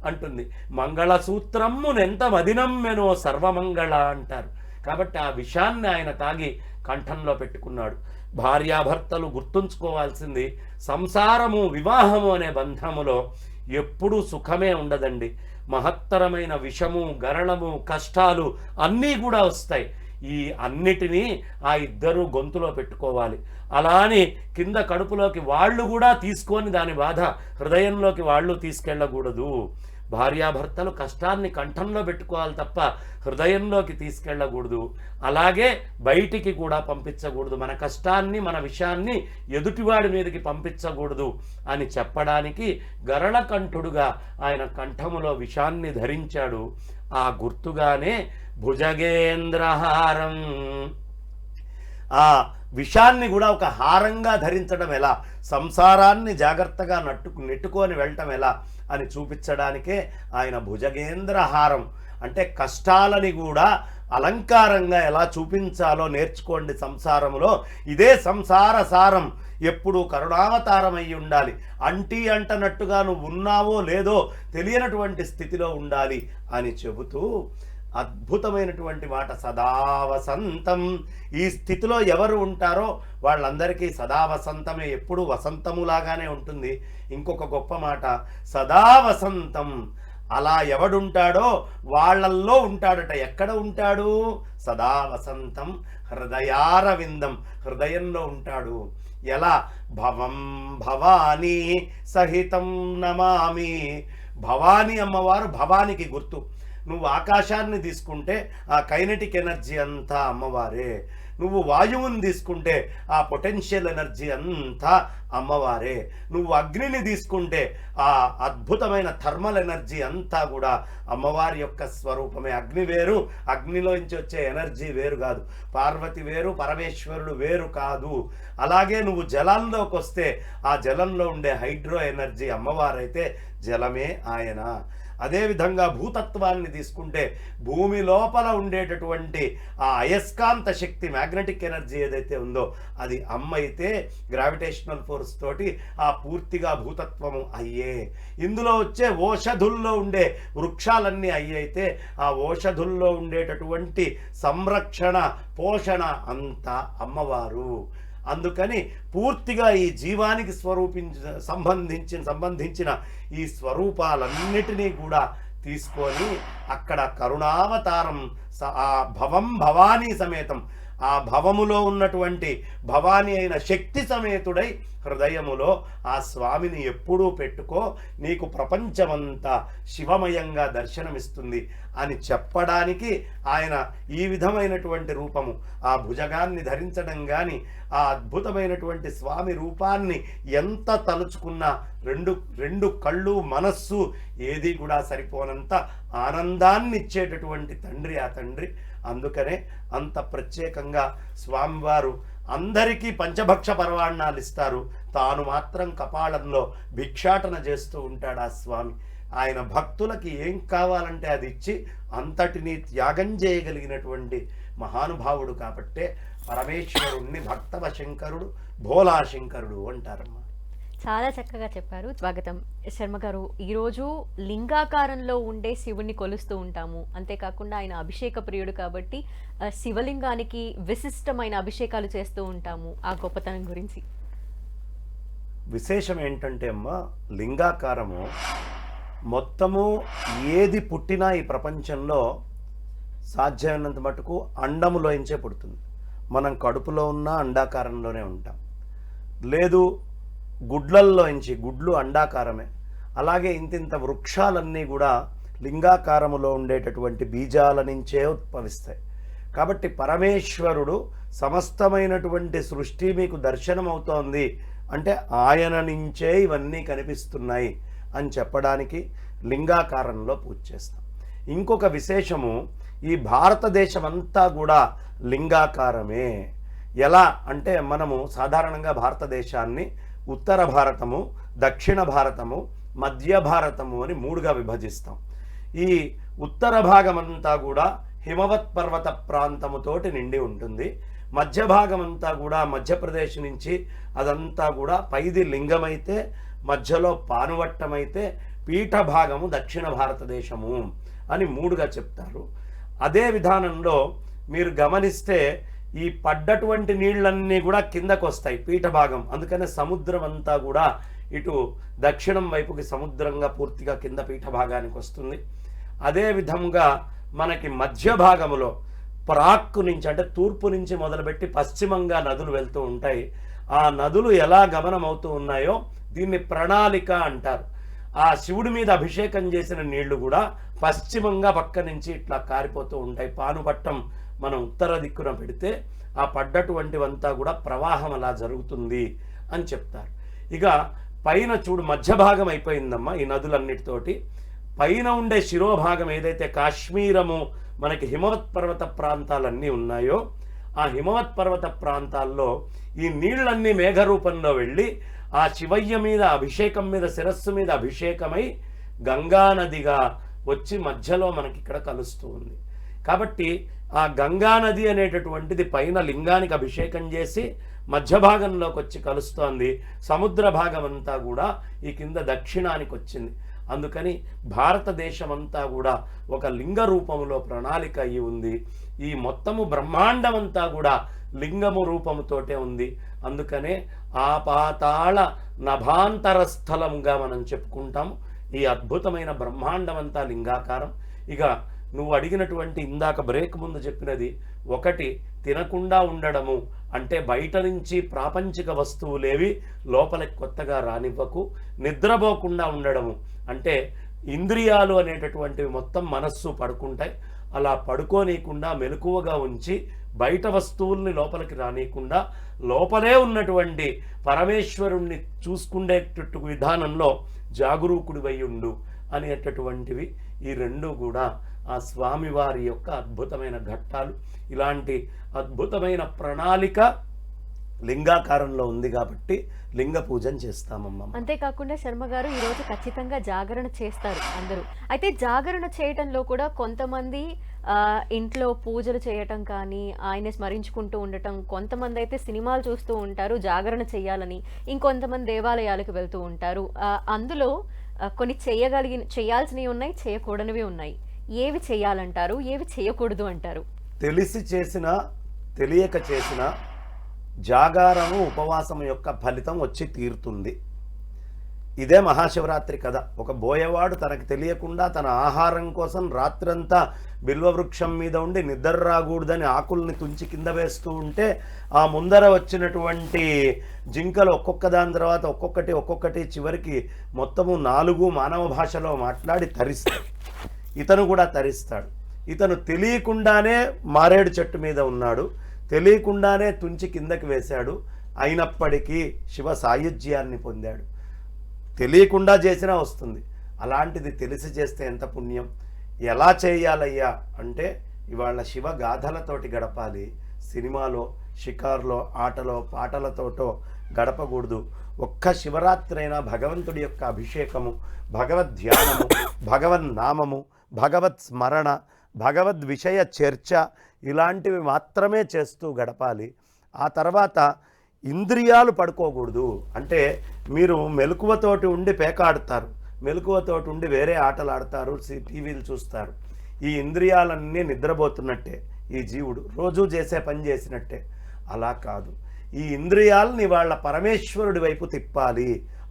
అంటుంది. మంగళసూత్రమ్మునెంత మదినమ్మెనో సర్వమంగళ అంటారు. కాబట్టి ఆ విషయాన్ని ఆయన తాగి కంఠంలో పెట్టుకున్నాడు. భార్యాభర్తలు గుర్తుంచుకోవాల్సింది, సంసారము వివాహము అనే బంధములో ఎప్పుడూ సుఖమే ఉండదండి. మహత్తరమైన విషము, గరణము, కష్టాలు అన్నీ కూడా వస్తాయి. ఈ అన్నిటినీ ఆ ఇద్దరు గొంతులో పెట్టుకోవాలి. అలా అని కింద కడుపులోకి వాళ్ళు కూడా తీసుకొని దాని బాధ హృదయంలోకి వాళ్ళు తీసుకెళ్ళకూడదు. భార్యాభర్తలు కష్టాన్ని కంఠంలో పెట్టుకోవాలి తప్ప హృదయంలోకి తీసుకెళ్ళకూడదు. అలాగే బయటికి కూడా పంపించకూడదు. మన కష్టాన్ని, మన విషయాన్ని ఎదుటివాడి మీదకి పంపించకూడదు అని చెప్పడానికి గరళకంఠుడుగా ఆయన కంఠములో విషాన్ని ధరించాడు. ఆ గుర్తుగానే భుజగేంద్రహారం. ఆ విషాన్ని కూడా ఒక హారంగా ధరించడం ఎలా, సంసారాన్ని జాగ్రత్తగా నెట్టుకొని వెళ్ళటం ఎలా అని చూపించడానికే ఆయన భుజగేంద్రహారం. అంటే కష్టాలని కూడా అలంకారంగా ఎలా చూపించాలో నేర్చుకోండి సంసారంలో. ఇదే సంసార సారం. ఎప్పుడు కరుణావతారం అయి ఉండాలి. అంటనట్టుగా నువ్వు ఉన్నావో లేదో తెలియనటువంటి స్థితిలో ఉండాలి అని చెబుతూ అద్భుతమైనటువంటి మాట, సదా వసంతం. ఈ స్థితిలో ఎవరు ఉంటారో వాళ్ళందరికీ సదా వసంతమే, ఎప్పుడు వసంతములాగానే ఉంటుంది. ఇంకొక గొప్ప మాట, సదా వసంతం. అలా ఎవడుంటాడో వాళ్ళల్లో ఉంటాడట. ఎక్కడ ఉంటాడు? సదా వసంతం హృదయారవిందం, హృదయంలో ఉంటాడు. ఎలా? భవం భవానీ సహితం నమామి. భవానీ అమ్మవారు భవానికి గుర్తు. నువ్వు ఆకాశాన్ని తీసుకుంటే ఆ కైనెటిక్ ఎనర్జీ అంతా అమ్మవారే. నువ్వు వాయువుని తీసుకుంటే ఆ పొటెన్షియల్ ఎనర్జీ అంతా అమ్మవారే. నువ్వు అగ్నిని తీసుకుంటే ఆ అద్భుతమైన థర్మల్ ఎనర్జీ అంతా కూడా అమ్మవారి యొక్క స్వరూపమే. అగ్ని వేరు, అగ్నిలోంచి వచ్చే ఎనర్జీ వేరు కాదు. పార్వతి వేరు, పరమేశ్వరుడు వేరు కాదు. అలాగే నువ్వు జలంలోకి వస్తే ఆ జలంలో ఉండే హైడ్రో ఎనర్జీ అమ్మవారైతే జలమే ఆయన. అదేవిధంగా భూతత్వాన్ని తీసుకుంటే భూమి లోపల ఉండేటటువంటి ఆ అయస్కాంత శక్తి, మ్యాగ్నెటిక్ ఎనర్జీ ఏదైతే ఉందో అది అమ్మ అయితే గ్రావిటేషనల్ ఫోర్స్ తోటి ఆ పూర్తిగా భూతత్వము అయ్యే. ఇందులో వచ్చే ఓషధుల్లో ఉండే వృక్షాలన్నీ అయితే ఆ ఓషధుల్లో ఉండేటటువంటి సంరక్షణ, పోషణ అంతా అమ్మవారు. అందుకని పూర్తిగా ఈ జీవానికి సంబంధించిన ఈ స్వరూపాలన్నిటినీ కూడా తీసుకొని అక్కడ కరుణావతారం, ఆ భవం భవానీ సమేతం, ఆ భవములో ఉన్నటువంటి భవానీ అయిన శక్తి సమేతుడై హృదయములో ఆ స్వామిని ఎప్పుడూ పెట్టుకో, నీకు ప్రపంచమంతా శివమయంగా దర్శనమిస్తుంది అని చెప్పడానికి ఆయన ఈ విధమైనటువంటి రూపము, ఆ భుజగాన్ని ధరించడం కానీ ఆ అద్భుతమైనటువంటి స్వామి రూపాన్ని ఎంత తలుచుకున్నా రెండు కళ్ళు, మనస్సు ఏది కూడా సరిపోనంత ఆనందాన్ని ఇచ్చేటటువంటి తండ్రి ఆ తండ్రి. అందుకనే అంత ప్రత్యేకంగా స్వామివారు అందరికీ పంచభక్ష పరవాణాలు ఇస్తారు, తాను మాత్రం కపాళంలో భిక్షాటన చేస్తూ ఉంటాడు ఆ స్వామి. ఆయన భక్తులకి ఏం కావాలంటే అది ఇచ్చి అంతటినీ త్యాగం చేయగలిగినటువంటి మహానుభావుడు కాబట్టే పరమేశ్వరుణ్ణి భక్తవ శంకరుడు, భోలా శంకరుడు అంటారమ్మా. చాలా చక్కగా చెప్పారు. స్వాగతం శర్మ గారు. ఈరోజు లింగాకారంలో ఉండే శివుణ్ణి కొలుస్తూ ఉంటాము. అంతేకాకుండా ఆయన అభిషేక ప్రియుడు కాబట్టి శివలింగానికి విశిష్టమైన అభిషేకాలు చేస్తూ ఉంటాము. ఆ గొప్పతనం గురించి విశేషం ఏంటంటే అమ్మా, లింగాకారము మొత్తము ఏది పుట్టినా ఈ ప్రపంచంలో సాధ్యమైనంత మటుకు అండములోంచే పుడుతుంది. మనం కడుపులో ఉన్న అండాకారంలోనే ఉంటాం, లేదు గుడ్లల్లోంచి, గుడ్లు అండాకారమే. అలాగే ఇంతింత వృక్షాలన్నీ కూడా లింగాకారములో ఉండేటటువంటి బీజాల నుంచే ఉద్భవిస్తాయి. కాబట్టి పరమేశ్వరుడు సమస్తమైనటువంటి సృష్టి మీకు దర్శనమవుతోంది అంటే ఆయన నుంచే ఇవన్నీ కనిపిస్తున్నాయి అని చెప్పడానికి లింగాకారంలో పూజ చేస్తాం. ఇంకొక విశేషము, ఈ భారతదేశం అంతా కూడా లింగాకారమే. ఎలా అంటే మనము సాధారణంగా భారతదేశాన్ని ఉత్తర భారతము, దక్షిణ భారతము, మధ్య భారతము అని 3గా విభజిస్తాం. ఈ ఉత్తర భాగం అంతా కూడా హిమవత్ పర్వత ప్రాంతముతోటి నిండి ఉంటుంది. మధ్య భాగం అంతా కూడా మధ్యప్రదేశ్ నుంచి అదంతా కూడా పైది లింగమైతే, మధ్యలో పానువట్టమైతే, పీఠ భాగము దక్షిణ భారతదేశము అని 3గా చెప్తారు. అదే విధానంలో మీరు గమనిస్తే ఈ పడ్డటువంటి నీళ్ళన్నీ కూడా కిందకు వస్తాయి పీఠ భాగం. అందుకనే సముద్రం అంతా కూడా ఇటు దక్షిణం వైపుకి సముద్రంగా పూర్తిగా కింద పీఠ భాగానికి వస్తుంది. అదే విధంగా మనకి మధ్య భాగములో ప్రాక్కు నుంచి అంటే తూర్పు నుంచి మొదలుపెట్టి పశ్చిమంగా నదులు వెళ్తూ ఉంటాయి. ఆ నదులు ఎలా గమనం అవుతూ ఉన్నాయో దీన్ని ప్రణాళిక అంటారు. ఆ శివుడి మీద అభిషేకం చేసిన నీళ్లు కూడా పశ్చిమంగా పక్క నుంచి ఇట్లా కారిపోతూ ఉంటాయి. పానుపట్టం మనం ఉత్తర దిక్కున పెడితే ఆ పడ్డటువంటివంతా కూడా ప్రవాహం అలా జరుగుతుంది అని చెప్తారు. ఇక పైన చూడు, మధ్య భాగం అయిపోయిందమ్మా ఈ నదులన్నిటితోటి. పైన ఉండే శిరోభాగం ఏదైతే కాశ్మీరము మనకి హిమవత్ పర్వత ప్రాంతాలన్నీ ఉన్నాయో ఆ హిమవత్ పర్వత ప్రాంతాల్లో ఈ నీళ్ళన్నీ మేఘరూపంలో వెళ్ళి ఆ శివయ్య మీద అభిషేకం మీద శిరస్సు మీద అభిషేకమై గంగానదిగా వచ్చి మధ్యలో మనకి ఇక్కడ కలుస్తూ ఉంది. కాబట్టి ఆ గంగానది అనేటటువంటిది పైన లింగానికి అభిషేకం చేసి మధ్య భాగంలోకి వచ్చి కలుస్తోంది. సముద్ర భాగం అంతా కూడా ఈ కింద దక్షిణానికి వచ్చింది. అందుకని భారతదేశం అంతా కూడా ఒక లింగ రూపములో ప్రణాళిక అయి ఉంది. ఈ మొత్తము బ్రహ్మాండం అంతా కూడా లింగము రూపముతోటే ఉంది. అందుకనే ఆపాతాళ నభాంతర స్థలంగా మనం చెప్పుకుంటాము. ఈ అద్భుతమైన బ్రహ్మాండం అంతా లింగాకారం. ఇక నువ్వు అడిగినటువంటి ఇందాక బ్రేక్ ముందు చెప్పినది, ఒకటి తినకుండా ఉండడము అంటే బయట నుంచి ప్రాపంచిక వస్తువులేవి లోపలికి కొత్తగా రానివ్వకు. నిద్రపోకుండా ఉండడము అంటే ఇంద్రియాలు అనేటటువంటివి మొత్తం మనస్సు పడుకుంటాయి. అలా పడుకోనీయకుండా మెలకువగా ఉంచి బయట వస్తువుల్ని లోపలికి రానియకుండా లోపలే ఉన్నటువంటి పరమేశ్వరుణ్ణి చూసుకునేటట్టు విధానంలో జాగరూకుడివై ఉండు అనేటటువంటివి ఈ రెండు కూడా ఆ స్వామివారి యొక్క అద్భుతమైన ఘట్టాలు. ఇలాంటి అద్భుతమైన ప్రణాళిక లింగాకారంలో ఉంది కాబట్టి లింగ పూజన చేస్తామమ్మ. అంతేకాకుండా శర్మ గారు ఈరోజు ఖచ్చితంగా జాగరణ చేస్తారు అందరూ. అయితే జాగరణ చేయటంలో కూడా కొంతమంది ఇంట్లో పూజలు చేయటం కానీ ఆయన స్మరించుకుంటూ ఉండటం, కొంతమంది అయితే సినిమాలు చూస్తూ ఉంటారు జాగరణ చేయాలని, ఇంకొంతమంది దేవాలయాలకు వెళ్తూ ఉంటారు. అందులో కొన్ని చేయాల్సినవి ఉన్నాయి, చేయకూడనివి ఉన్నాయి. ఏవి చేయాలంటారు, ఏవి చేయకూడదు అంటారు? తెలిసి చేసిన తెలియక చేసిన జాగారము ఉపవాసం యొక్క ఫలితం వచ్చి తీరుతుంది. ఇదే మహాశివరాత్రి కథ. ఒక బోయవాడు తనకు తెలియకుండా తన ఆహారం కోసం రాత్రంతా బిల్వవృక్షం మీద ఉండి నిద్ర రాకూడదని ఆకుల్ని తుంచి కింద వేస్తూ ఉంటే ఆ ముందర వచ్చినటువంటి జింకలు ఒక్కొక్క దాని తర్వాత ఒక్కొక్కటి చివరికి మొత్తము 4 మానవ భాషలో మాట్లాడి తరిస్తాడు. ఇతను కూడా తరిస్తాడు. ఇతను తెలియకుండానే మారేడు చెట్టు మీద ఉన్నాడు, తెలియకుండానే తుంచి కిందకి వేశాడు, అయినప్పటికీ శివ సాయుధ్యాన్ని పొందాడు. తెలియకుండా చేసినా వస్తుంది, అలాంటిది తెలిసి చేస్తే ఎంత పుణ్యం. ఎలా చేయాలయ్యా అంటే ఇవాళ శివ గాథలతోటి గడపాలి. సినిమాలో, షికార్లో, ఆటలో, పాటలతోటో గడపకూడదు. ఒక్క శివరాత్రి అయినా భగవంతుడి యొక్క అభిషేకము, భగవద్ ధ్యానము, భగవన్నామము, భగవత్ స్మరణ, భగవద్ విషయ చర్చ ఇలాంటివి మాత్రమే చేస్తూ గడపాలి. ఆ తర్వాత ఇంద్రియాలు పడుకోకూడదు. అంటే మీరు మెలకువతోటి ఉండి పేకాడుతారు, మెలకువతోటి ఉండి వేరే ఆటలు ఆడతారు, టీవీలు చూస్తారు. ఈ ఇంద్రియాలన్నీ నిద్రపోతున్నట్టే, ఈ జీవుడు రోజూ చేసే పని చేసినట్టే. అలా కాదు, ఈ ఇంద్రియాలని వాళ్ళ పరమేశ్వరుడి వైపు తిప్పాలి.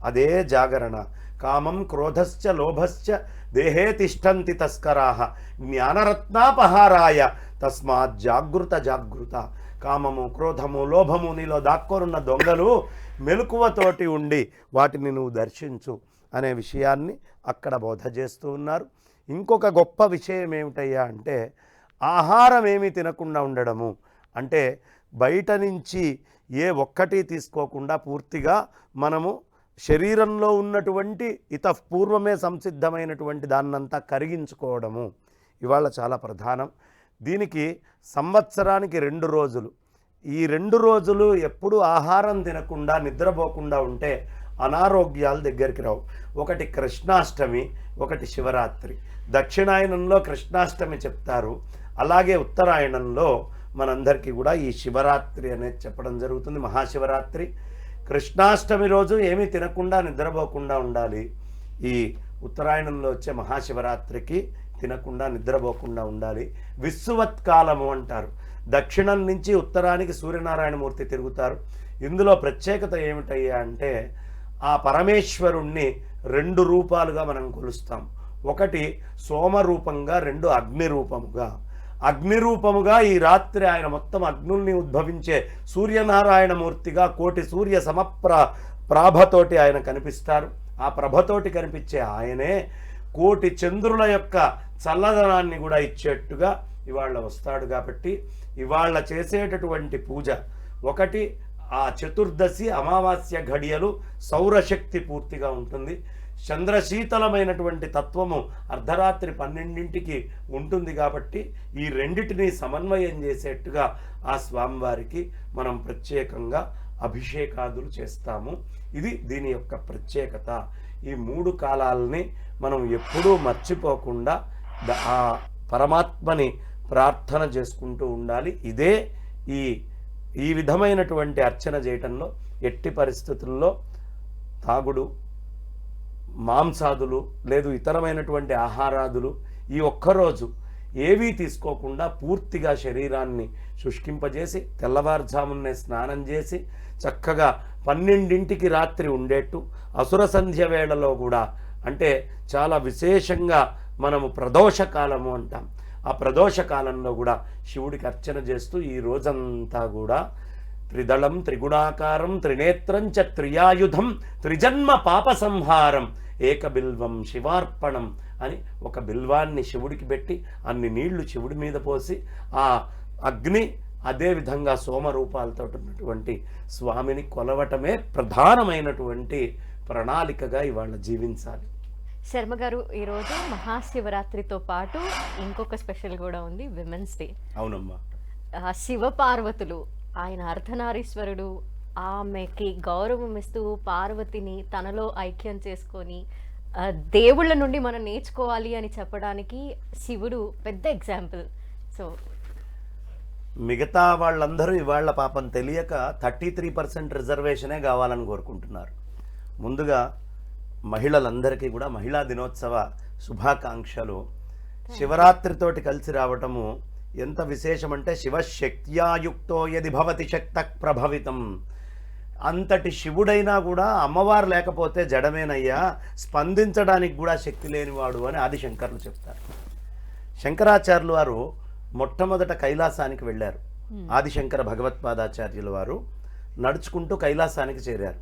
అదే జాగరణ. కామం క్రోధశ్చ లోభశ్చ దేహే తిష్టంతి తస్కరాః జ్ఞానరత్నాపహారాయ తస్మాత్ జాగృత జాగృత. కామము, క్రోధము, లోభము నీలో దాక్కోనున్న దొంగలు, మెలకువతోటి ఉండి వాటిని నువ్వు దర్శించు అనే విషయాన్ని అక్కడ బోధ చేస్తూ ఉన్నారు. ఇంకొక గొప్ప విషయం ఏమిటయ్యా అంటే ఆహారం ఏమీ తినకుండా ఉండడము. అంటే బయట నుంచి ఏ ఒక్కటి తీసుకోకుండా పూర్తిగా మనము శరీరంలో ఉన్నటువంటి ఇతపూర్వమే సంసిద్ధమైనటువంటి దాన్నంతా కరిగించుకోవడము ఇవాళ చాలా ప్రధానం. దీనికి సంవత్సరానికి 2 రోజులు, ఈ 2 రోజులు ఎప్పుడు ఆహారం తినకుండా నిద్రపోకుండా ఉంటే అనారోగ్యాలు దగ్గరికి రావు. ఒకటి కృష్ణాష్టమి, ఒకటి శివరాత్రి. దక్షిణాయనంలో కృష్ణాష్టమి చెప్తారు, అలాగే ఉత్తరాయణంలో మనందరికీ కూడా ఈ శివరాత్రి అనేది చెప్పడం జరుగుతుంది. మహాశివరాత్రి కృష్ణాష్టమి రోజు ఏమీ తినకుండా నిద్రపోకుండా ఉండాలి. ఈ ఉత్తరాయణంలో వచ్చే మహాశివరాత్రికి తినకుండా నిద్రపోకుండా ఉండాలి. విశ్వవత్కాలము అంటారు. దక్షిణం నుంచి ఉత్తరానికి సూర్యనారాయణమూర్తి తిరుగుతారు. ఇందులో ప్రత్యేకత ఏమిటయ్యా అంటే ఆ పరమేశ్వరుణ్ణి 2 రూపాలుగా మనం కొలుస్తాం. ఒకటి సోమరూపంగా, 2 అగ్ని రూపముగా. అగ్ని రూపముగా ఈ రాత్రి ఆయన మొత్తం అగ్నుల్ని ఉద్భవించే సూర్యనారాయణమూర్తిగా కోటి సూర్య ప్రాభతోటి ఆయన కనిపిస్తారు. ఆ ప్రభతోటి కనిపించే ఆయనే కోటి చంద్రుల యొక్క చల్లదనాన్ని కూడా ఇచ్చేట్టుగా ఇవాళ వస్తాడు. కాబట్టి ఇవాళ చేసేటటువంటి పూజ ఒకటి ఆ చతుర్దశి అమావాస్య ఘడియలు సౌరశక్తి పూర్తిగా ఉంటుంది. చంద్రశీతలమైనటువంటి తత్వము అర్ధరాత్రి 12ంటికి ఉంటుంది. కాబట్టి ఈ రెండిటిని సమన్వయం చేసేట్టుగా ఆ స్వామివారికి మనం ప్రత్యేకంగా అభిషేకాదులు చేస్తాము. ఇది దీని యొక్క ప్రత్యేకత. ఈ 3 కాలాలని మనం ఎప్పుడూ మర్చిపోకుండా ఆ పరమాత్మని ప్రార్థన చేసుకుంటూ ఉండాలి. ఇదే ఈ విధమైనటువంటి అర్చన చేయటంలో ఎట్టి పరిస్థితుల్లో తాగుడు, మాంసాదులు లేదు ఇతరమైనటువంటి ఆహారాదులు ఈ ఒక్కరోజు ఏవీ తీసుకోకుండా పూర్తిగా శరీరాన్ని శుష్కింపజేసి తెల్లవారుజామునే స్నానం చేసి చక్కగా 12ంటికి రాత్రి ఉండేట్టు అసుర సంధ్య వేళలో కూడా, అంటే చాలా విశేషంగా మనము ప్రదోషకాలము అంటాం, ఆ ప్రదోషకాలంలో కూడా శివుడికి అర్చన చేస్తూ ఈ రోజంతా కూడా త్రిదళం త్రిగుణాకారం త్రినేత్రం చ త్రియాయుధం త్రిజన్మ పాప సంహారం ఏకబిల్వం శివార్పణం అని ఒక బిల్వాన్ని శివుడికి పెట్టి అన్ని నీళ్లు శివుడి మీద పోసి ఆ అగ్ని అదేవిధంగా సోమరూపాలతో ఉన్నటువంటి స్వామిని కొలవటమే ప్రధానమైనటువంటి ప్రణాళికగా ఇవాళ జీవించాలి. శర్మ గారు, ఈరోజు మహాశివరాత్రితో పాటు ఇంకొక స్పెషల్ కూడా ఉంది, విమెన్స్ డే. అవునమ్మా. శివ పార్వతులు, ఆయన అర్ధనారీశ్వరుడు, ఆమెకి గౌరవం ఇస్తూ పార్వతిని తనలో ఐక్యం చేసుకొని దేవుళ్ళ నుండి మనం నేర్చుకోవాలి అని చెప్పడానికి శివుడు పెద్ద ఎగ్జాంపుల్. సో మిగతా వాళ్ళందరూ ఇవాళ పాపం తెలియక 33% రిజర్వేషనే కావాలని కోరుకుంటున్నారు. ముందుగా మహిళలందరికీ కూడా మహిళా దినోత్సవ శుభాకాంక్షలు. శివరాత్రితోటి కలిసి రావటము ఎంత విశేషమంటే శివశక్త్యాయుక్తో యది భవతి శక్త ప్రభవితం. అంతటి శివుడైనా కూడా అమ్మవారు లేకపోతే జడమేనయ్యా, స్పందించడానికి కూడా శక్తి లేనివాడు అని ఆదిశంకర్లు చెప్తారు. శంకరాచార్యులు వారు మొట్టమొదట కైలాసానికి వెళ్ళారు. ఆదిశంకర భగవత్పాదాచార్యుల వారు నడుచుకుంటూ కైలాసానికి చేరారు.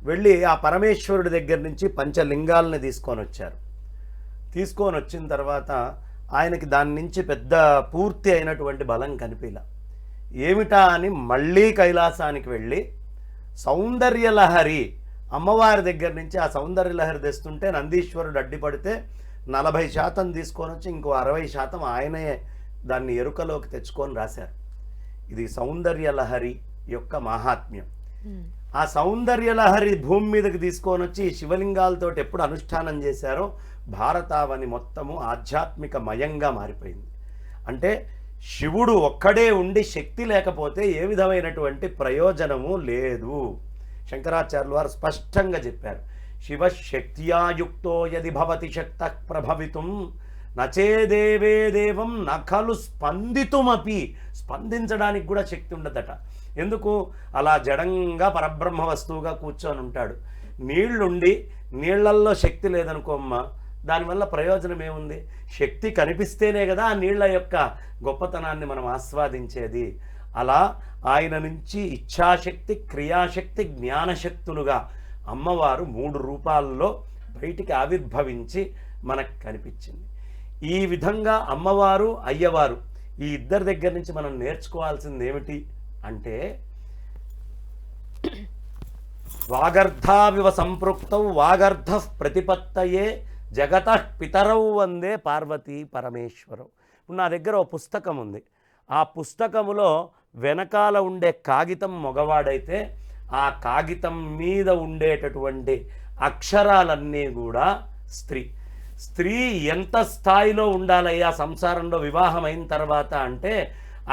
వెళ్ళి ఆ పరమేశ్వరుడి దగ్గర నుంచి పంచలింగాలని తీసుకొని వచ్చారు. తీసుకొని వచ్చిన తర్వాత ఆయనకి దాని నుంచి పెద్ద పూర్తి అయినటువంటి బలం కనిపిలా. ఏమిటా అని మళ్ళీ కైలాసానికి వెళ్ళి సౌందర్యలహరి అమ్మవారి దగ్గర నుంచి ఆ సౌందర్యలహరి తెస్తుంటే నందీశ్వరుడు అడ్డిపడితే 40% తీసుకొని వచ్చి ఇంకో 60% ఆయనే దాన్ని ఎరుకలోకి తెచ్చుకొని రాశారు. ఇది సౌందర్యలహరి యొక్క మహాత్మ్యం. ఆ సౌందర్యలహరి భూమి మీదకి తీసుకొని వచ్చి శివలింగాలతోటి ఎప్పుడు అనుష్ఠానం చేశారో భారతావని మొత్తము ఆధ్యాత్మిక మయంగా మారిపోయింది. అంటే శివుడు ఒక్కడే ఉండి శక్తి లేకపోతే ఏ విధమైనటువంటి ప్రయోజనము లేదు. శంకరాచార్యులు వారు స్పష్టంగా చెప్పారు, శివశక్త్యాయుక్తో యది భవతి శక్త ప్రభవితుం నచేదేవే దేవం నఖలు స్పందితుమపి. స్పందించడానికి కూడా శక్తి ఉండదట. ఎందుకు? అలా జడంగా పరబ్రహ్మ వస్తువుగా కూర్చొని ఉంటాడు. నీళ్లుండి నీళ్లల్లో శక్తి లేదనుకోమ్మ, దానివల్ల ప్రయోజనం ఏముంది? శక్తి కనిపిస్తేనే కదా ఆ నీళ్ల యొక్క గొప్పతనాన్ని మనం ఆస్వాదించేది. అలా ఆయన నుంచి ఇచ్ఛాశక్తి, క్రియాశక్తి, జ్ఞానశక్తులుగా అమ్మవారు 3 రూపాల్లో బయటికి ఆవిర్భవించి మనకు కనిపించింది. ఈ విధంగా అమ్మవారు అయ్యవారు ఈ ఇద్దరి దగ్గర నుంచి మనం నేర్చుకోవాల్సింది ఏమిటి అంటే వాగర్ధావివ సంపృక్తౌ వాగర్ధ ప్రతిపత్తయే జగత పితరౌ వందే పార్వతీ పరమేశ్వరం. ఇప్పుడు నా దగ్గర ఓ పుస్తకం ఉంది. ఆ పుస్తకములో వెనకాల ఉండే కాగితం మగవాడైతే ఆ కాగితం మీద ఉండేటటువంటి అక్షరాలన్నీ కూడా స్త్రీ. స్త్రీ ఎంత స్థాయిలో ఉండాలయ్యా సంసారంలో వివాహం అయిన తర్వాత అంటే,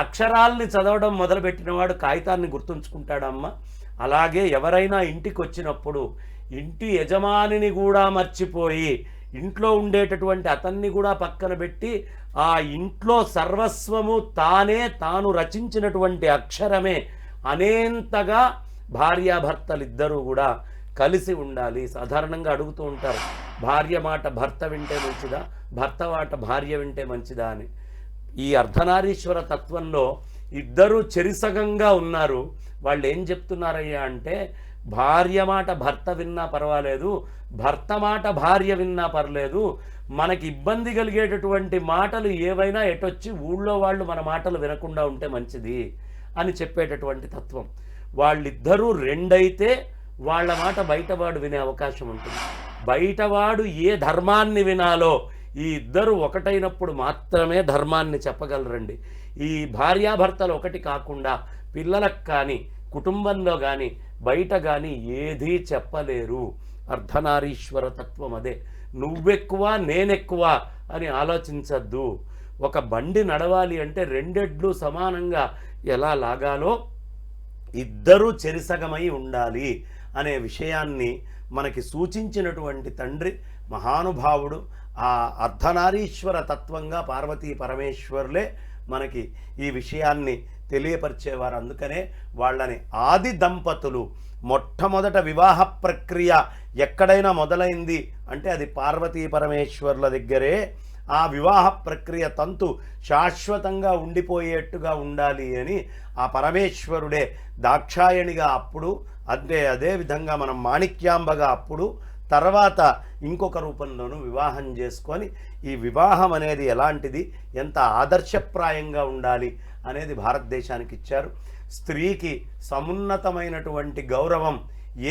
అక్షరాల్ని చదవడం మొదలుపెట్టినవాడు కాగితాన్ని గుర్తుంచుకుంటాడమ్మా. అలాగే ఎవరైనా ఇంటికి వచ్చినప్పుడు ఇంటి యజమానిని కూడా మర్చిపోయి ఇంట్లో ఉండేటటువంటి అతన్ని కూడా పక్కన పెట్టి ఆ ఇంట్లో సర్వస్వము తాను రచించినటువంటి అక్షరమే అనేంతగా భార్యాభర్తలిద్దరూ కూడా కలిసి ఉండాలి. సాధారణంగా అడుగుతూ ఉంటారు, భార్య మాట భర్త వింటే మంచిదా, భర్త మాట భార్య వింటే మంచిదా అని. ఈ అర్ధనారీశ్వర తత్వంలో ఇద్దరూ చెరిసగంగా ఉన్నారు. వాళ్ళు ఏం చెప్తున్నారయ్యా అంటే, భార్య మాట భర్త విన్నా పర్వాలేదు, భర్త మాట భార్య విన్నా పర్లేదు, మనకి ఇబ్బంది కలిగేటటువంటి మాటలు ఏవైనా ఎటొచ్చి ఊళ్ళో వాళ్ళు మన మాటలు వినకుండా ఉంటే మంచిది అని చెప్పేటటువంటి తత్వం. వాళ్ళిద్దరూ రెండైతే వాళ్ళ మాట బయటవాడు వినే అవకాశం ఉంటుంది. బయటవాడు ఏ ధర్మాన్ని వినాలో ఈ ఇద్దరు ఒకటైనప్పుడు మాత్రమే ధర్మాన్ని చెప్పగలరండి. ఈ భార్యాభర్తలు ఒకటి కాకుండా పిల్లలకు కానీ కుటుంబంలో కానీ బయట కానీ ఏదీ చెప్పలేరు. అర్ధనారీశ్వర తత్వం అదే. నువ్వెక్కువ నేనెక్కువ అని ఆలోచించద్దు. ఒక బండి నడవాలి అంటే రెండెడ్లు సమానంగా ఎలా లాగాలో ఇద్దరూ చెరిసగమై ఉండాలి అనే విషయాన్ని మనకి సూచించినటువంటి తండ్రి మహానుభావుడు. ఆ అర్ధనారీశ్వర తత్వంగా పార్వతీ పరమేశ్వరులే మనకి ఈ విషయాన్ని తెలియపరిచేవారు. అందుకనే వాళ్ళని ఆది దంపతులు. మొట్టమొదట వివాహ ప్రక్రియ ఎక్కడైనా మొదలైంది అంటే అది పార్వతీ పరమేశ్వరుల దగ్గరే. ఆ వివాహ ప్రక్రియ తంతు శాశ్వతంగా ఉండిపోయేట్టుగా ఉండాలి అని ఆ పరమేశ్వరుడే దాక్షాయణిగా అప్పుడు, అదే విధంగా మనం మాణిక్యాంబగా అప్పుడు, తర్వాత ఇంకొక రూపంలోనూ వివాహం చేసుకొని ఈ వివాహం అనేది ఎలాంటిది, ఎంత ఆదర్శప్రాయంగా ఉండాలి అనేది భారతదేశానికి ఇచ్చారు. స్త్రీకి సమున్నతమైనటువంటి గౌరవం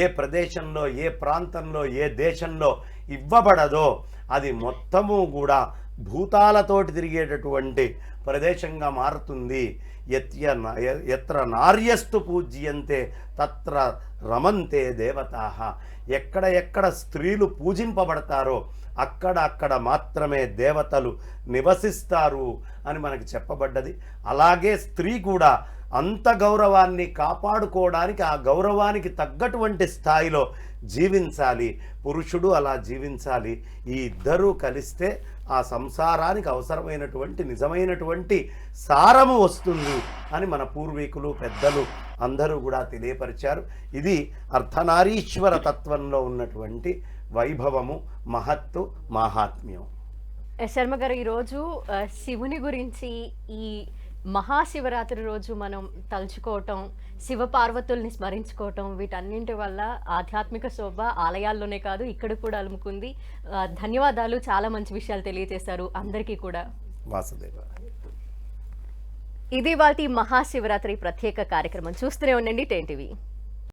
ఏ ప్రదేశంలో, ఏ ప్రాంతంలో, ఏ దేశంలో ఇవ్వబడదో అది మొత్తము కూడా భూతాలతోటి తిరిగేటటువంటి ప్రదేశంగా మారుతుంది. ఎత్ర నార్యస్తు పూజ్యంతే తత్ర రమంతే దేవతాః. ఎక్కడ ఎక్కడ స్త్రీలు పూజింపబడతారో అక్కడ మాత్రమే దేవతలు నివసిస్తారు అని మనకి చెప్పబడ్డది. అలాగే స్త్రీ కూడా అంత గౌరవాన్ని కాపాడుకోవడానికి ఆ గౌరవానికి తగ్గటువంటి స్థాయిలో జీవించాలి. పురుషుడు అలా జీవించాలి. ఈ ఇద్దరూ కలిస్తే ఆ సంసారానికి అవసరమైనటువంటి నిజమైనటువంటి సారము వస్తుంది అని మన పూర్వీకులు పెద్దలు అందరూ కూడా తెలియపరిచారు. ఇది అర్ధనారీశ్వర తత్వంలో ఉన్నటువంటి వైభవము, మహత్తు, మాహాత్మ్యం. శర్మ గారు, ఈరోజు శివుని గురించి ఈ మహాశివరాత్రి రోజు మనం తలుచుకోవటం, శివ పార్వతుల్ని స్మరించుకోవటం, వీటన్నింటి వల్ల ఆధ్యాత్మిక శోభ ఆలయాల్లోనే కాదు ఇక్కడ కూడా అలుముకుంది. ధన్యవాదాలు, చాలా మంచి విషయాలు తెలియజేశారు అందరికీ కూడా. వాసుదేవ. ఇది వాటి మహాశివరాత్రి ప్రత్యేక కార్యక్రమం. చూస్తూనే ఉండండి 10 TV.